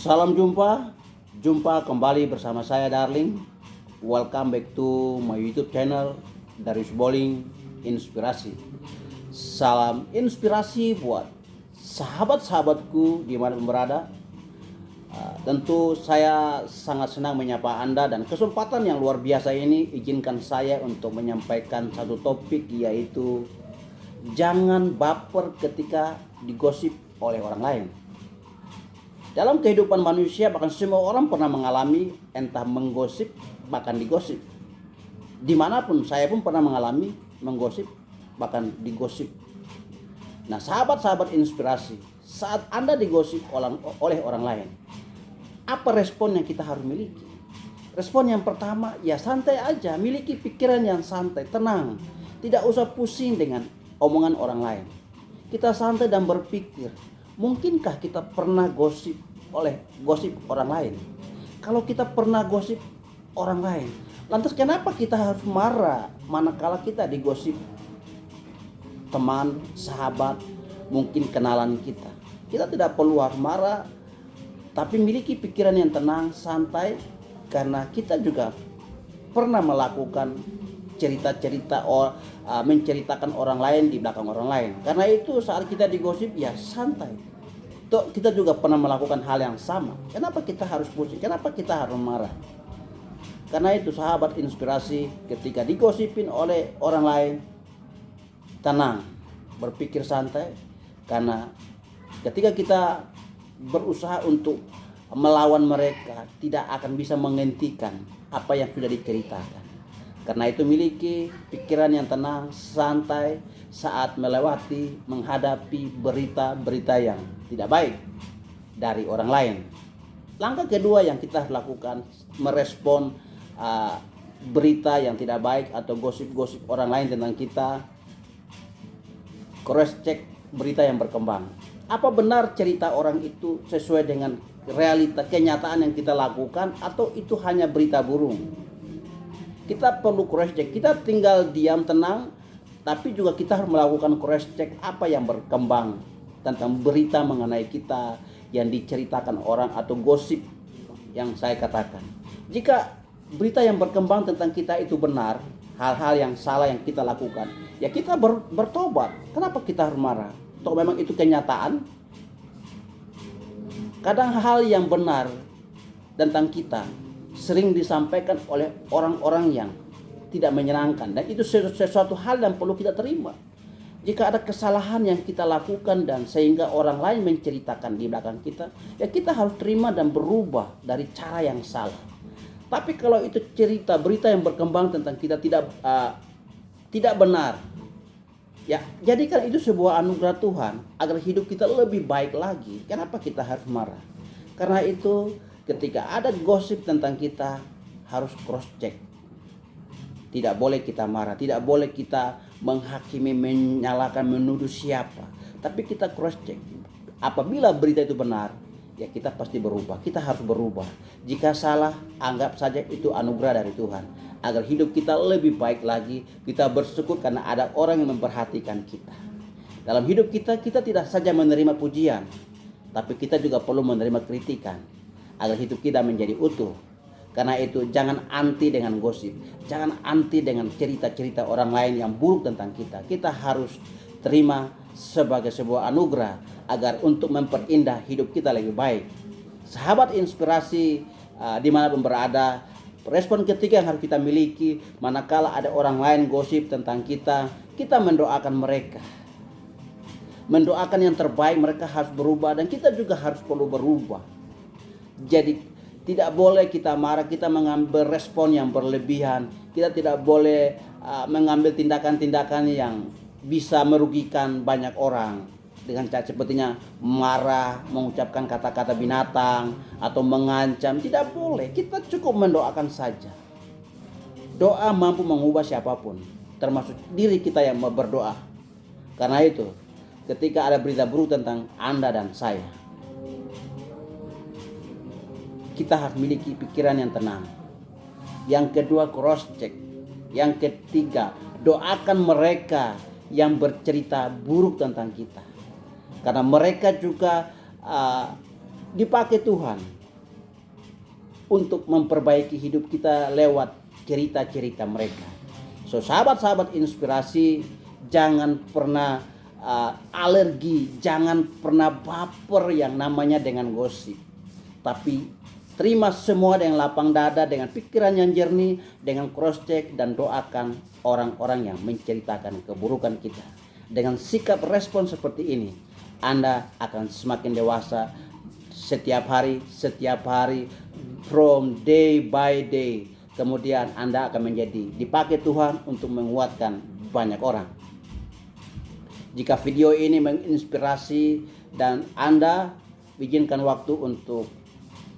Salam jumpa kembali bersama saya Darling. Welcome back to my YouTube channel Darius Bowling Inspirasi. Salam inspirasi buat sahabat-sahabatku di mana berada. Tentu saya sangat senang menyapa Anda dan kesempatan yang luar biasa ini izinkan saya untuk menyampaikan satu topik, yaitu jangan baper ketika digosip oleh orang lain. Dalam kehidupan manusia, bahkan semua orang pernah mengalami entah menggosip bahkan digosip. Dimanapun, saya pun pernah mengalami menggosip bahkan digosip. Nah, sahabat-sahabat inspirasi, saat Anda digosip oleh orang lain, apa respon yang kita harus miliki? Respon yang pertama, ya santai aja, miliki pikiran yang santai, tenang. Tidak usah pusing dengan omongan orang lain. Kita santai dan berpikir, mungkinkah kita pernah gosip orang lain? Kalau kita pernah gosip orang lain, lantas kenapa kita harus marah manakala kita digosip teman, sahabat, mungkin kenalan kita? Kita tidak perlu harus marah, tapi miliki pikiran yang tenang, santai, karena kita juga pernah melakukan cerita-cerita menceritakan orang lain di belakang orang lain. Karena itu saat kita digosip, ya santai. Kita juga pernah melakukan hal yang sama. Kenapa kita harus pusing? Kenapa kita harus marah? Karena itu sahabat inspirasi, ketika digosipin oleh orang lain, tenang, berpikir santai. Karena ketika kita berusaha untuk melawan mereka, tidak akan bisa menghentikan apa yang sudah diceritakan. Karena itu miliki pikiran yang tenang, santai saat menghadapi berita-berita yang tidak baik dari orang lain. Langkah kedua yang kita lakukan, merespon berita yang tidak baik atau gosip-gosip orang lain tentang kita. Cross check berita yang berkembang. Apa benar cerita orang itu sesuai dengan realita kenyataan yang kita lakukan, atau itu hanya berita burung? Kita perlu cross check. Kita tinggal diam tenang, tapi juga kita harus melakukan cross check apa yang berkembang tentang berita mengenai kita yang diceritakan orang atau gosip yang saya katakan. Jika berita yang berkembang tentang kita itu benar, hal-hal yang salah yang kita lakukan, ya kita bertobat. Kenapa kita harus marah? Toh memang itu kenyataan. Kadang hal yang benar tentang kita sering disampaikan oleh orang-orang yang tidak menyenangkan, dan itu sesuatu hal yang perlu kita terima. Jika ada kesalahan yang kita lakukan dan sehingga orang lain menceritakan di belakang kita, ya kita harus terima dan berubah dari cara yang salah. Tapi kalau itu berita yang berkembang tentang kita tidak benar, ya jadikan itu sebuah anugerah Tuhan agar hidup kita lebih baik lagi. Kenapa kita harus marah? Karena itu ketika ada gosip tentang kita, harus cross check. Tidak boleh kita marah, tidak boleh kita menghakimi, menyalahkan, menuduh siapa. Tapi kita cross check. Apabila berita itu benar, ya kita pasti berubah. Kita harus berubah. Jika salah, anggap saja itu anugerah dari Tuhan agar hidup kita lebih baik lagi. Kita bersyukur karena ada orang yang memperhatikan kita. Dalam hidup kita tidak saja menerima pujian, tapi kita juga perlu menerima kritikan agar hidup kita menjadi utuh. Karena itu jangan anti dengan gosip, jangan anti dengan cerita-cerita orang lain yang buruk tentang kita. Kita harus terima sebagai sebuah anugerah agar untuk memperindah hidup kita lebih baik. Sahabat inspirasi dimanapun berada, respon ketiga yang harus kita miliki manakala ada orang lain gosip tentang kita, kita mendoakan mereka. Mendoakan yang terbaik, mereka harus berubah dan kita juga harus perlu berubah. Jadi tidak boleh kita marah, kita mengambil respon yang berlebihan. Kita tidak boleh mengambil tindakan-tindakan yang bisa merugikan banyak orang. Dengan cara sepertinya marah, mengucapkan kata-kata binatang, atau mengancam. Tidak boleh, kita cukup mendoakan saja. Doa mampu mengubah siapapun, termasuk diri kita yang berdoa. Karena itu, ketika ada berita buruk tentang Anda dan saya, kita harus memiliki pikiran yang tenang. Yang kedua, cross check. Yang ketiga, doakan mereka yang bercerita buruk tentang kita. Karena mereka juga dipakai Tuhan untuk memperbaiki hidup kita lewat cerita-cerita mereka. So sahabat-sahabat inspirasi, jangan pernah alergi, jangan pernah baper yang namanya dengan gosip. Tapi terima semua dengan lapang dada, dengan pikiran yang jernih, dengan cross check, dan doakan orang-orang yang menceritakan keburukan kita. Dengan sikap respon seperti ini, Anda akan semakin dewasa setiap hari, from day by day. Kemudian Anda akan menjadi dipakai Tuhan untuk menguatkan banyak orang. Jika video ini menginspirasi dan Anda izinkan waktu untuk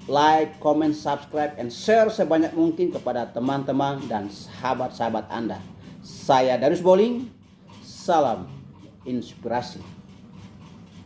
like, comment, subscribe, and share sebanyak mungkin kepada teman-teman dan sahabat-sahabat Anda. Saya Darius Boling, salam inspirasi.